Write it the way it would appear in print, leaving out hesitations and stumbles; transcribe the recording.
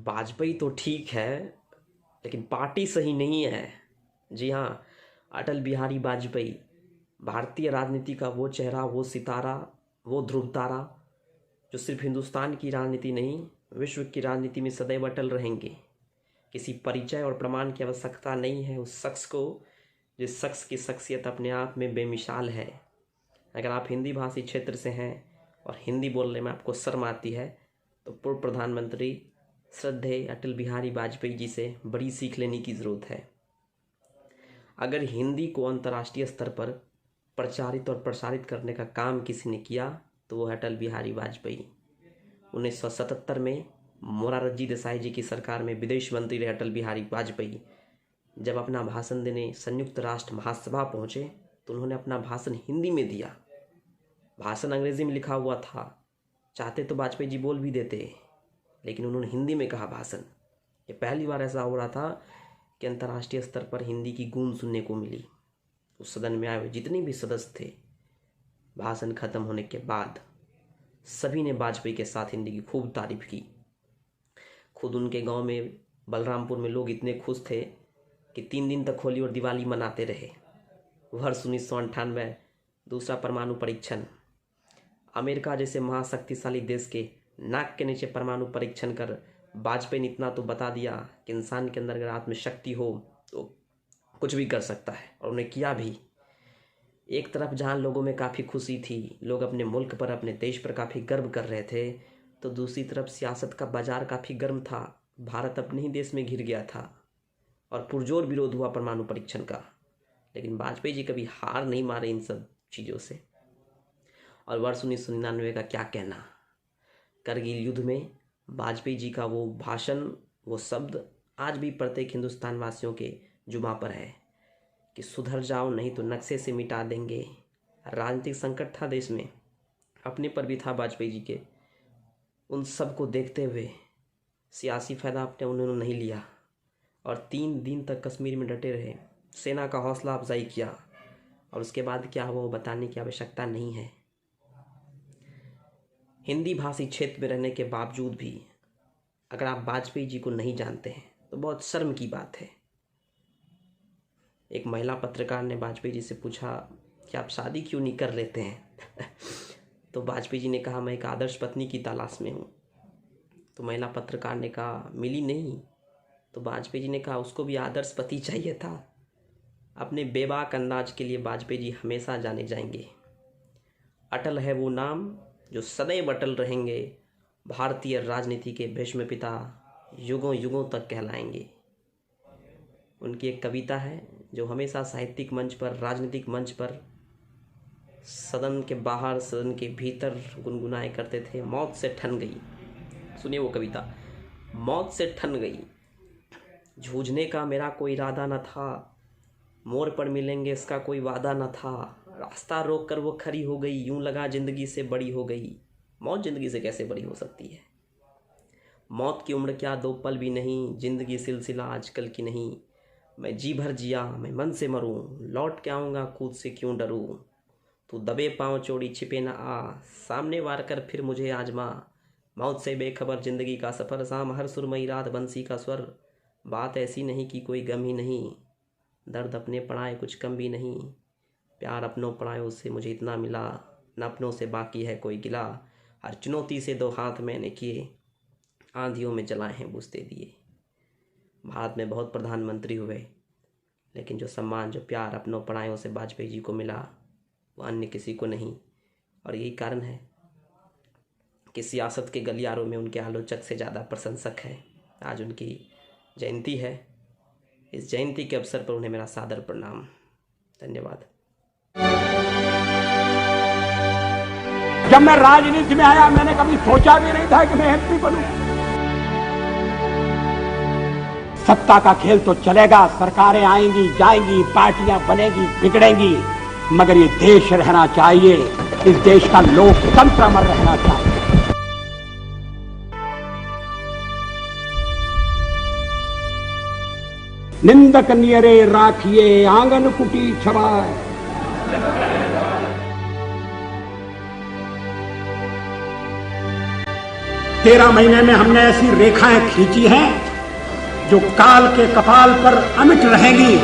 वाजपेयी तो ठीक है, लेकिन पार्टी सही नहीं है। जी हाँ, अटल बिहारी वाजपेयी भारतीय राजनीति का वो चेहरा, वो सितारा, वो ध्रुव तारा जो सिर्फ हिंदुस्तान की राजनीति नहीं, विश्व की राजनीति में सदैव अटल रहेंगे। किसी परिचय और प्रमाण की आवश्यकता नहीं है उस शख्स को, जिस शख्स की शख्सियत अपने आप में बेमिसाल है। अगर आप हिंदी भाषी क्षेत्र से हैं और हिंदी बोलने में आपको शर्म आती है, तो पूर्व प्रधानमंत्री श्रद्धेय अटल बिहारी वाजपेयी जी से बड़ी सीख लेने की ज़रूरत है। अगर हिंदी को अंतर्राष्ट्रीय स्तर पर प्रचारित और प्रसारित करने का काम किसी ने किया तो वो अटल बिहारी वाजपेयी। 1977 में मोरारजी देसाई जी की सरकार में विदेश मंत्री रहे अटल बिहारी वाजपेयी जब अपना भाषण देने संयुक्त राष्ट्र महासभा पहुँचे तो उन्होंने अपना भाषण हिंदी में दिया। भाषण अंग्रेजी में लिखा हुआ था, चाहते तो वाजपेयी जी बोल भी देते, लेकिन उन्होंने हिंदी में कहा भाषण। ये पहली बार ऐसा हो रहा था कि अंतर्राष्ट्रीय स्तर पर हिंदी की गूंज सुनने को मिली। उस सदन में आए हुए जितने भी सदस्य थे, भाषण खत्म होने के बाद सभी ने वाजपेयी के साथ हिंदी की खूब तारीफ की। खुद उनके गांव में बलरामपुर में लोग इतने खुश थे कि 3 दिन तक होली और दिवाली मनाते रहे। वर्ष 1998 दूसरा परमाणु परीक्षण, अमेरिका जैसे महाशक्तिशाली देश के नाक के नीचे परमाणु परीक्षण कर वाजपेयी ने इतना तो बता दिया कि इंसान के अंदर अगर आत्मशक्ति हो तो कुछ भी कर सकता है, और उन्हें किया भी। एक तरफ जहां लोगों में काफ़ी खुशी थी, लोग अपने मुल्क पर, अपने देश पर काफ़ी गर्व कर रहे थे, तो दूसरी तरफ सियासत का बाजार काफ़ी गर्म था। भारत अपने ही देश में घिर गया था और पुरजोर विरोध हुआ परमाणु परीक्षण का। लेकिन वाजपेयी जी कभी हार नहीं मारे इन सब चीज़ों से। और वर्ष 1999 का क्या कहना, करगिल युद्ध में वाजपेयी जी का वो भाषण, वो शब्द आज भी प्रत्येक हिंदुस्तान वासियों के जुबां पर है कि सुधर जाओ नहीं तो नक्शे से मिटा देंगे। राजनीतिक संकट था देश में, अपने पर भी था वाजपेयी जी के। उन सब को देखते हुए सियासी फायदा अपने उन्होंने नहीं लिया और 3 दिन तक कश्मीर में डटे रहे, सेना का हौसला अफजाई किया, और उसके बाद क्या हुआ वो बताने की आवश्यकता नहीं है। हिंदी भाषी क्षेत्र में रहने के बावजूद भी अगर आप वाजपेयी जी को नहीं जानते हैं तो बहुत शर्म की बात है। एक महिला पत्रकार ने वाजपेयी जी से पूछा कि आप शादी क्यों नहीं कर लेते हैं तो वाजपेयी जी ने कहा, मैं एक आदर्श पत्नी की तलाश में हूँ। तो महिला पत्रकार ने कहा, मिली नहीं? तो वाजपेयी जी ने कहा, उसको भी आदर्श पति चाहिए था। अपने बेबाक अंदाज के लिए वाजपेयी जी हमेशा जाने जाएंगे। अटल है वो नाम जो सदैव अटल रहेंगे, भारतीय राजनीति के भीष्म पिता युगों युगों तक कहलाएंगे। उनकी एक कविता है जो हमेशा साहित्यिक मंच पर, राजनीतिक मंच पर, सदन के बाहर, सदन के भीतर गुनगुनाए करते थे, मौत से ठन गई। सुनिए वो कविता, मौत से ठन गई, जूझने का मेरा कोई इरादा न था, मोड़ पर मिलेंगे इसका कोई वादा न था, रास्ता रोक कर वो खड़ी हो गई, यूं लगा जिंदगी से बड़ी हो गई। मौत जिंदगी से कैसे बड़ी हो सकती है? मौत की उम्र क्या 2 पल भी नहीं, जिंदगी सिलसिला आजकल की नहीं। मैं जी भर जिया मैं मन से मरूं, लौट के आऊँगा खुद से क्यों डरूं। तू दबे पाँव चोरी छिपे न आ, सामने वार कर फिर मुझे आजमा। मौत से बेखबर जिंदगी का सफ़र, शाम हर सुरमई रात बंसी का स्वर। बात ऐसी नहीं कि कोई गम ही नहीं, दर्द अपने पड़ाए कुछ कम भी नहीं। प्यार अपनों पड़ायों से मुझे इतना मिला, न अपनों से बाकी है कोई गिला। हर चुनौती से 2 हाथ मैंने किए, आंधियों में जलाए हैं बुझते दिए। भारत में बहुत प्रधानमंत्री हुए, लेकिन जो सम्मान, जो प्यार अपनों पड़ायों से वाजपेयी जी को मिला वो अन्य किसी को नहीं। और यही कारण है कि सियासत के गलियारों में उनके आलोचक से ज़्यादा प्रशंसक हैं। आज उनकी जयंती है, इस जयंती के अवसर पर उन्हें मेरा सादर प्रणाम। धन्यवाद। जब मैं राजनीति में आया मैंने कभी सोचा भी नहीं था कि मैं एमपी बनूं। सत्ता का खेल तो चलेगा, सरकारें आएंगी जाएंगी, पार्टियां बनेगी बिगड़ेंगी, मगर ये देश रहना चाहिए, इस देश का लोकतंत्र अमर रहना चाहिए। निंदक नियरे राखिए आंगन कुटी छवाए, 13 महीने में हमने ऐसी रेखाएं खींची हैं जो काल के कपाल पर अमिट रहेंगी।